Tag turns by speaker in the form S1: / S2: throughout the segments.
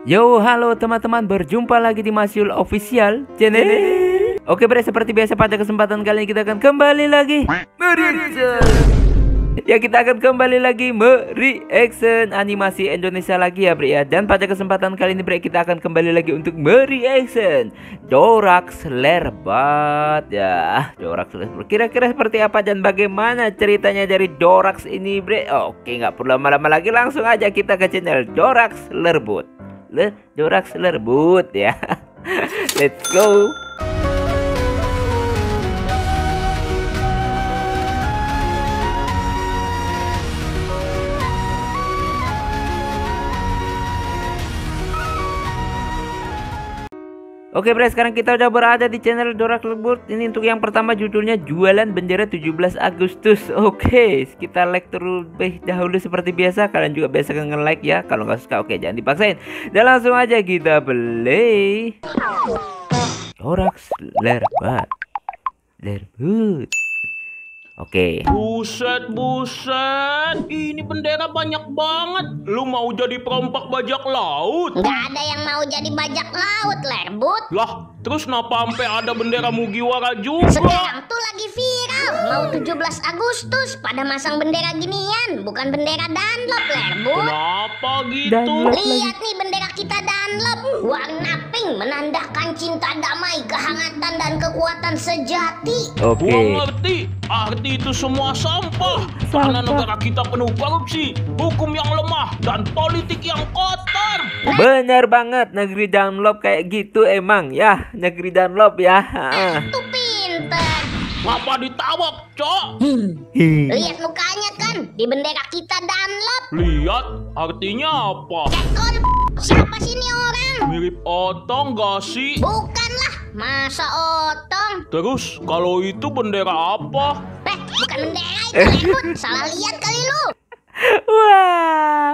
S1: Yo, halo teman-teman, berjumpa lagi di Masyul Official Channel. Oke bre, seperti biasa pada kesempatan kali ini kita akan kembali lagi kita akan kembali lagi mereaction animasi Indonesia lagi ya bre ya. Dan pada kesempatan kali ini bre, kita akan kembali lagi untuk mereaction Dorax Lerbat ya. Dorax Lerbat kira-kira seperti apa dan bagaimana ceritanya dari Dorax ini bre. Oke, nggak perlu lama-lama lagi, langsung aja kita ke channel Dorax Lerbat. Dorax Lerbat ya. Let's go. Oke bre, sekarang kita udah berada di channel Dorax Lerbat. Ini untuk yang pertama judulnya jualan bendera 17 Agustus. Oke, kita like terlebih dahulu seperti biasa. Kalian juga biasa nge-like ya. Kalau nggak suka oke, jangan dipaksain. Dan langsung aja kita play Dorax Lerbat. Oke.
S2: Buset, ini bendera banyak banget. Lu mau jadi perompak bajak laut?
S3: Nggak ada yang mau jadi bajak laut, Lerbat.
S2: Lah, terus kenapa sampai ada bendera Mugiwara juga?
S3: Sekarang tuh lagi viral, mau 17 Agustus pada masang bendera ginian, bukan bendera Dunlop, Lerbat.
S2: Kenapa gitu?
S3: Lihat nih bendera kita Dunlop, warna pink menandakan cinta damai, kehangatan dan kekuatan sejati.
S1: Oke.
S2: Gua ngerti, arti itu semua sampah. Karena negara kita penuh korupsi, hukum yang lemah, dan politik yang kotor.
S1: Bener banget, negeri Dunlop kayak gitu emang ya, negeri Dunlop ya.
S3: Itu pinter.
S2: Ngapa ditawak, Cok?
S3: Lihat mukanya kan, di bendera kita Dunlop.
S2: Lihat, artinya apa?
S3: Cekol, siapa sih ini orang?
S2: Mirip Otong gak sih?
S3: Bukanlah, masa Otong.
S2: Terus, kalau itu bendera apa?
S3: Bukan bendera itu, Lerbat. Salah lihat kali lu.
S1: Wah.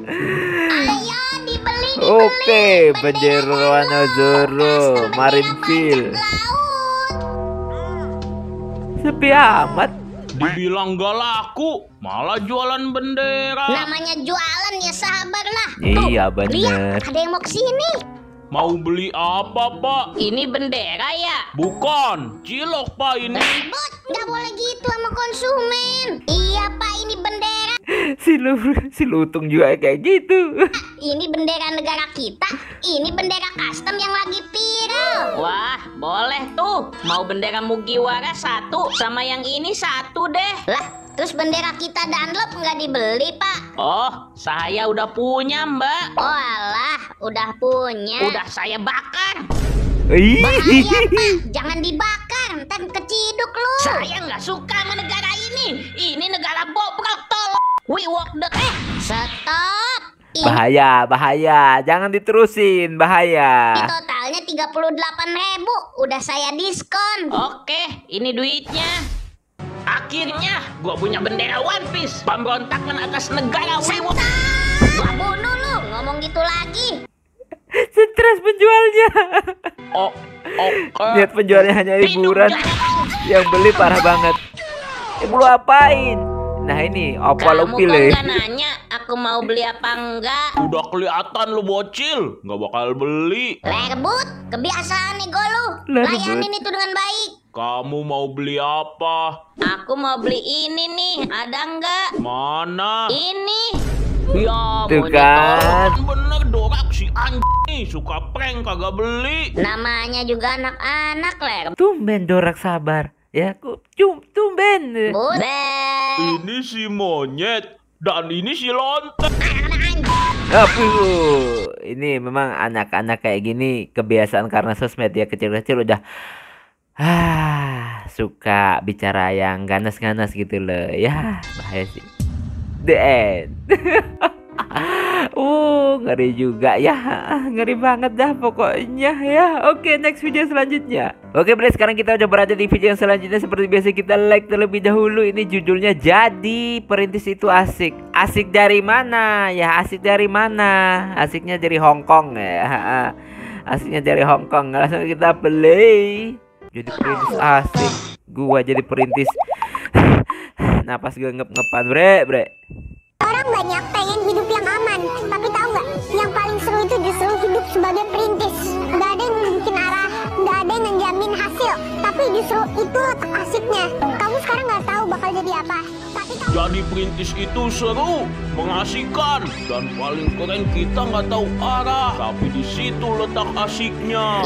S3: Ayo dibeli.
S1: Oke, bendera warna Zoro, Marineford. Sepi amat.
S2: Dibilang gak laku, malah jualan bendera.
S3: Namanya jualan ya, sabarlah.
S1: Iya,
S3: Tuh,
S1: bener.
S3: lihat, ada yang mau kesini.
S2: Mau beli apa, Pak?
S3: Ini bendera ya?
S2: Bukan, cilok, Pak, ini.
S3: Lerbat, nggak boleh gitu sama konsumen. Iya Pak, ini bendera.
S1: Si Lutung juga kayak gitu.
S3: Ini bendera negara kita. Ini bendera custom yang lagi viral.
S4: Wah, boleh tuh. Mau bendera Mugiwara satu, sama yang ini satu deh.
S3: Lah, terus bendera kita Dunlop nggak dibeli Pak?
S4: Oh, saya udah punya, Mbak.
S3: Oh alah, udah punya.
S4: Udah saya bakar.
S3: Bahaya Pak, jangan dibakar, ntar keciduk lu.
S4: Saya nggak suka sama negara ini. Ini negara bobrok, tolong. We walk the...
S3: Stop.
S1: Bahaya, jangan diterusin, bahaya.
S3: Ini totalnya 38.000, udah saya diskon.
S4: Oke, ini duitnya. Akhirnya gua punya bendera One Piece, pemberontakan atas negara Wiwok.
S3: Gua bunuh lu, ngomong gitu lagi.
S1: Stres penjualnya. Lihat penjualnya hanya hiburan, yang beli parah banget. Lu apain? Nah ini apa lo
S4: Kamu
S1: pilih?
S4: kok nggak nanya aku mau beli apa enggak?
S2: Udah kelihatan lu bocil, nggak bakal beli.
S3: Lerbat, kebiasaan nih gue lu.
S1: Lerbat.
S3: Layanin itu dengan baik.
S2: Kamu mau beli apa?
S4: Aku mau beli ini nih, ada enggak?
S2: Mana?
S4: Ini.
S2: Ya,
S1: Tuh kan.
S2: Bener Dorax si anjing suka prank kagak beli.
S3: Namanya juga anak-anak, Lerbat.
S1: Tumben Dorax sabar. Ya, tumben.
S3: Buset.
S2: Ini si monyet dan ini si lontek.
S1: Ini memang anak-anak kayak gini kebiasaan karena sosmed ya, kecil-kecil udah suka bicara yang ganas-ganas gitu loh. Ya, bahaya sih. The end. Ngeri juga ya. Ngeri banget dah pokoknya ya. Oke, next video selanjutnya. Oke bre, sekarang kita udah berada di video yang selanjutnya. Seperti biasa kita like terlebih dahulu. Ini judulnya Jadi Perintis Itu Asik. Asik dari mana? Ya asik dari mana? Asiknya dari Hongkong ya. Asiknya dari Hongkong. Langsung kita play. Jadi perintis asik. Gua jadi perintis. Napas gue ngep-ngepan bre.
S3: Orang banyak pengen hidup yang aman, tapi tahu nggak? sebagai perintis. Nggak ada yang bikin arah, nggak ada yang ngejamin hasil. Tapi justru itu letak asiknya. Kamu sekarang nggak tahu bakal jadi apa. Tapi kamu...
S2: Jadi perintis itu seru, mengasihkan, dan paling keren kita nggak tahu arah. Tapi di situ letak asiknya.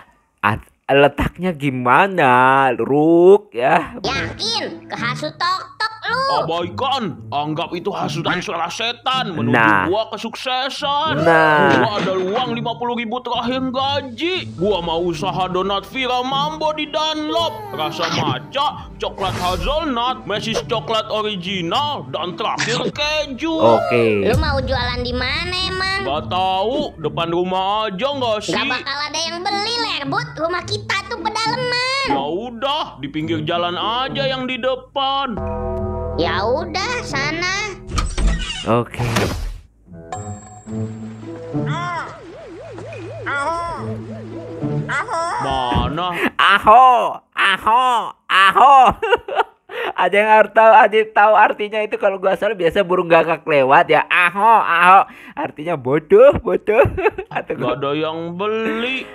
S1: Letaknya gimana, Ruk ya?
S3: Yakin? Kehasut tok-tok lu.
S2: Abaikan, anggap itu hasutan suara setan menuju
S1: Nah.
S2: gua kesuksesan.
S1: Nah.
S2: Gua ada uang 50.000 terakhir gaji. Gua mau usaha donat Vira Mambo di Dunlop. Rasa matcha, coklat hazelnut, mesis coklat original, dan terakhir keju.
S1: Oke.
S3: Lu mau jualan di mana emang?
S2: Gak tahu, depan rumah aja nggak sih?
S3: Gak bakal ada yang beli, Lerbut. Rumah kita tuh pedalaman.
S2: Ya udah, di pinggir jalan aja yang di depan.
S3: Ya udah, sana.
S1: Oke.
S2: Mana?
S1: Aho. Ada yang tahu artinya itu. Kalau gua salah biasa burung gagak lewat ya. Aho. Artinya bodoh. Atau
S2: Gak ada yang beli.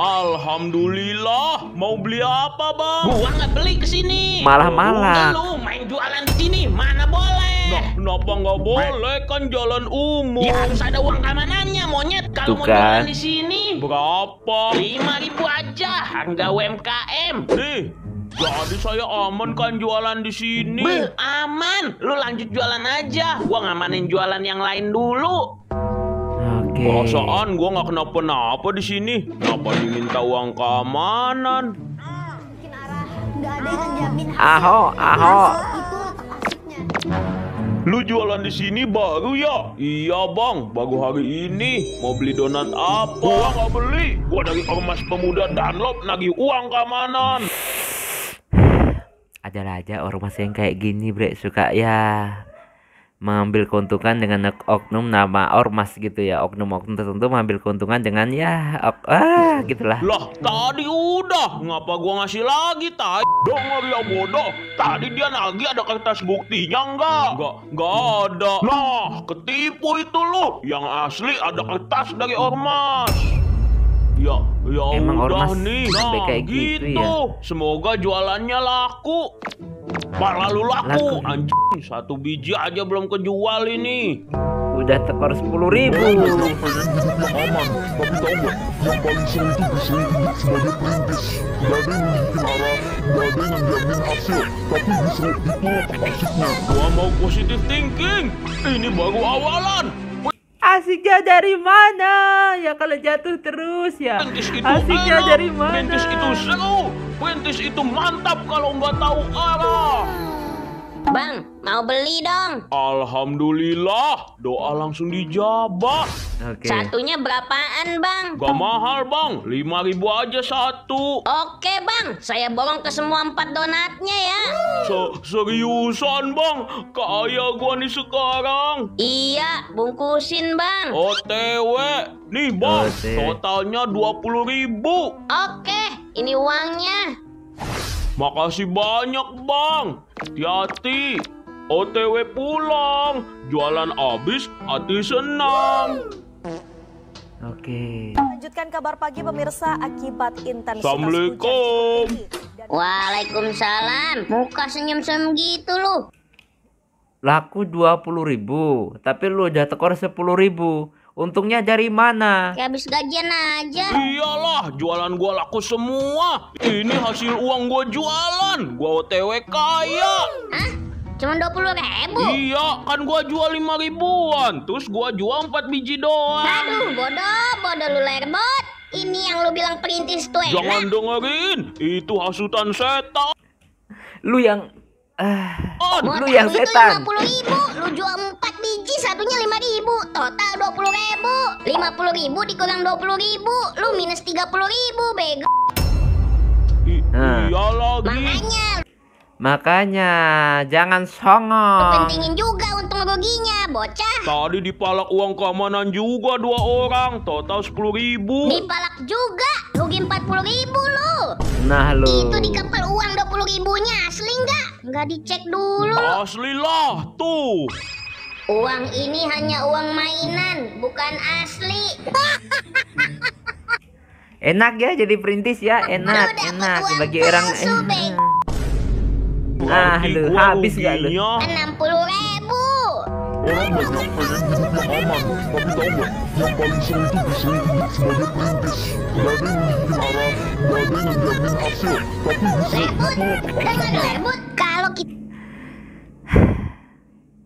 S2: Alhamdulillah. Mau beli apa, Bang?
S4: Gua nggak beli kesini.
S1: malah.
S4: Udah lu main jualan di sini, mana boleh.
S2: Nah, kenapa nggak boleh? Kan jalan umum.
S4: Ya harus ada uang keamanannya, monyet. Kalau
S1: Tuh
S4: mau
S1: kan.
S4: jualan di sini,
S2: Berapa?
S4: 5.000 aja, harga UMKM.
S2: Nih, jadi saya aman kan jualan di sini.
S4: Aman, lu lanjut jualan aja. Gua ngamanin jualan yang lain dulu.
S1: Oke.
S2: Perasaan gua nggak kenapa-napa di sini. Kenapa diminta uang keamanan?
S3: Bikin arah, nggak ada yang ngejamin
S1: Aho.
S3: Itu letak asiknya.
S2: Lu jualan di sini baru ya? Iya bang, baru hari ini. Mau beli donat apa? Gua nggak beli. Gua dari Ormas Pemuda Dunlop nagih uang keamanan.
S1: Adalah aja ormas yang kayak gini, Bre, suka ya mengambil keuntungan dengan oknum nama ormas gitu ya. Oknum-oknum tertentu mengambil keuntungan dengan ya gitulah.
S2: Lah, tadi udah. Ngapa gua ngasih lagi, tai? Dengar ya bodoh. Tadi dia nagih ada kertas buktinya enggak? Enggak ada. Nah, ketipu itu lu. Yang asli ada kertas dari ormas. Ya
S1: Emang
S2: udah
S1: ormas
S2: nih.
S1: sampai
S2: Nah,
S1: kayak gitu ya?
S2: Semoga jualannya laku. Malah lu laku. Anjing, satu biji aja belum kejual ini.
S1: Udah tekor 10.000.
S5: Aman, tapi tau nggak? Yang paling seru itu di sini sebagai perintis. Gak ada yang bikin arah, gak ada yang jamin hasil. Tapi justru itu letak asiknya.
S2: Gua mau positive thinking. Ini baru awalan.
S1: Asiknya dari mana? Ya kalau jatuh terus ya.
S2: Perintis itu
S1: Asiknya
S2: enak,
S1: dari mana?
S2: perintis itu seru, perintis itu mantap kalau nggak tahu arah.
S3: Bang, mau beli dong.
S2: Alhamdulillah, doa langsung dijabah.
S1: Oke.
S3: Satunya berapaan, Bang?
S2: Gak mahal bang, 5.000 aja satu.
S3: Oke, Bang. Saya borong ke semua 4 donatnya ya.
S2: Seriusan bang, kaya gua nih sekarang.
S3: Iya, bungkusin, Bang.
S2: OTW, nih bang,
S1: OTW.
S2: totalnya 20.000.
S3: Oke, ini uangnya.
S2: Makasih banyak bang. Hati-hati. OTW pulang. Jualan habis, hati senang.
S1: Oke.
S6: Lanjutkan kabar pagi pemirsa akibat intensitas
S2: Assalamualaikum.
S6: hujan cukup tinggi.
S3: Waalaikumsalam. Muka senyum-senyum gitu lu.
S1: Laku 20.000, tapi lu udah tekor 10.000. Untungnya dari mana?
S3: Kayak habis gajian aja.
S2: Iyalah, jualan gua laku semua. Ini hasil uang gua jualan. Gua OTW kaya.
S3: Hah? Cuma 20.000?
S2: Iya, kan gua jual 5.000-an. Terus gua jual 4 biji doang.
S3: Aduh, bodoh lu Lerbot. Ini yang lu bilang perintis tuh
S2: Jangan
S3: enak.
S2: dengerin. Itu hasutan setan.
S1: Lu yang
S3: Modal
S1: lu yang
S3: itu
S1: setan.
S3: 50.000. Lu jual 4 biji, satunya 5.000. Total 20.000. 50.000 dikurang 20.000. Lu minus 30.000, bego.
S1: Nah.
S2: Iya lagi.
S1: Makanya jangan
S3: Lu
S1: songong.
S3: pentingin juga untung ruginya, bocah.
S2: Tadi dipalak uang keamanan juga 2 orang. Total 10.000.
S3: Dipalak juga, rugi 40.000 lu.
S1: Nah lu.
S3: Itu di kapal uang 20.000-nya asli nggak? Nggak dicek dulu.
S2: Asli lah, tuh.
S3: Uang ini hanya uang mainan, bukan asli.
S1: Enak ya jadi perintis ya, enak bagi orang. Lu habis gak lu?
S3: 60.000.
S5: Orang banyak pengen hidup yang aman, tapi tahu nggak? Yang paling seru itu disuruh hidup sebagai perintis. Gak ada yang bikin arah, gak ada yang ngejamin hasil, tapi disuruh
S3: Dengan lebut, kalau kita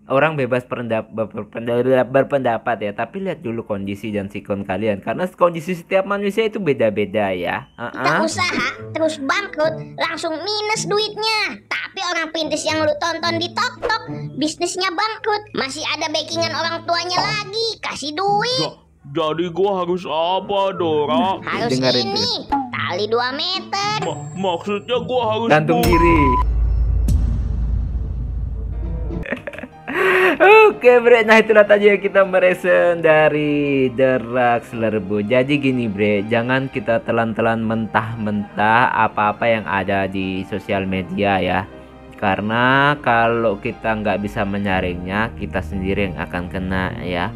S1: Orang bebas berpendapat ya, tapi lihat dulu kondisi dan sikon kalian, karena kondisi setiap manusia itu beda-beda ya.
S3: usaha terus bangkrut, langsung minus duitnya. Tapi orang perintis yang lu tonton di TokTok, bisnisnya bangkrut, masih ada backingan orang tuanya lagi, kasih duit.
S2: Jadi gua harus apa, Dora?
S3: Harus
S1: dengerin
S3: ini, tali 2 meter.
S2: Maksudnya gua harus
S1: Gantung diri. Oke bre, nah itulah tadi yang kita meresen dari Drak Lerbu. Jadi gini bre, jangan kita telan-telan mentah-mentah apa-apa yang ada di sosial media ya. Karena kalau kita nggak bisa menyaringnya, kita sendiri yang akan kena ya.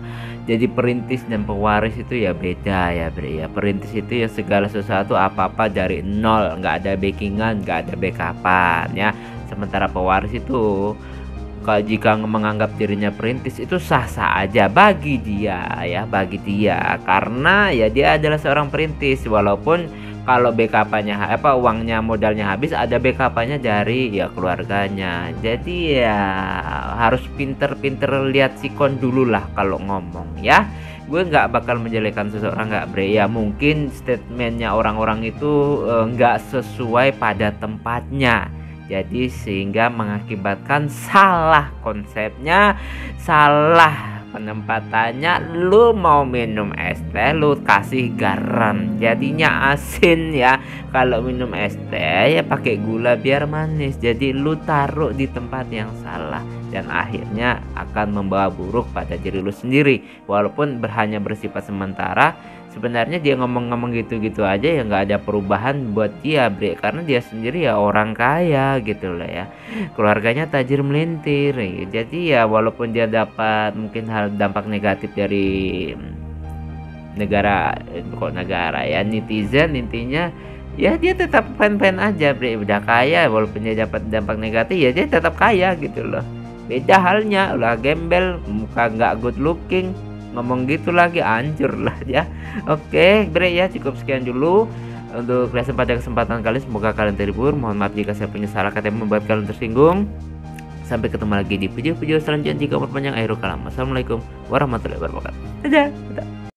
S1: Jadi perintis dan pewaris itu ya beda ya bre ya. Perintis itu ya segala sesuatu apa-apa dari nol, nggak ada backingan, nggak ada backupan ya. Sementara pewaris itu jika menganggap dirinya perintis itu sah-sah aja bagi dia ya, bagi dia, karena ya dia adalah seorang perintis, walaupun kalau backupannya uangnya modalnya habis, ada backupannya dari ya keluarganya. Jadi ya harus pinter-pinter lihat sikon dulu lah kalau ngomong ya. Gue nggak bakal menjelekkan seseorang nggak bre ya, mungkin statementnya orang-orang itu nggak sesuai pada tempatnya. Jadi sehingga mengakibatkan salah konsepnya, salah penempatannya. Lu mau minum es teh, lu kasih garam, jadinya asin ya. Kalau minum es teh ya pakai gula biar manis. Jadi lu taruh di tempat yang salah, dan akhirnya akan membawa buruk pada diri lu sendiri. Walaupun hanya bersifat sementara, sebenarnya dia ngomong-ngomong gitu-gitu aja ya, nggak ada perubahan buat dia bre, karena dia sendiri ya orang kaya gitu lah ya, keluarganya tajir melintir ya. Jadi ya walaupun dia dapat mungkin hal dampak negatif dari negara ya, netizen, intinya ya dia tetap fan-fan aja bre, udah kaya. Walaupun dia dapat dampak negatif ya dia tetap kaya gitu loh. Beda halnya ulah gembel, muka nggak good looking, ngomong gitu lagi hancur lah ya. Oke bre ya, cukup sekian dulu untuk lesson pada kesempatan kali. Semoga kalian terhibur. Mohon maaf jika saya punya salah kata yang membuat kalian tersinggung. Sampai ketemu lagi di video-video selanjutnya. Jika berpanjang akhirul kalam. Assalamualaikum warahmatullahi wabarakatuh. Dadah.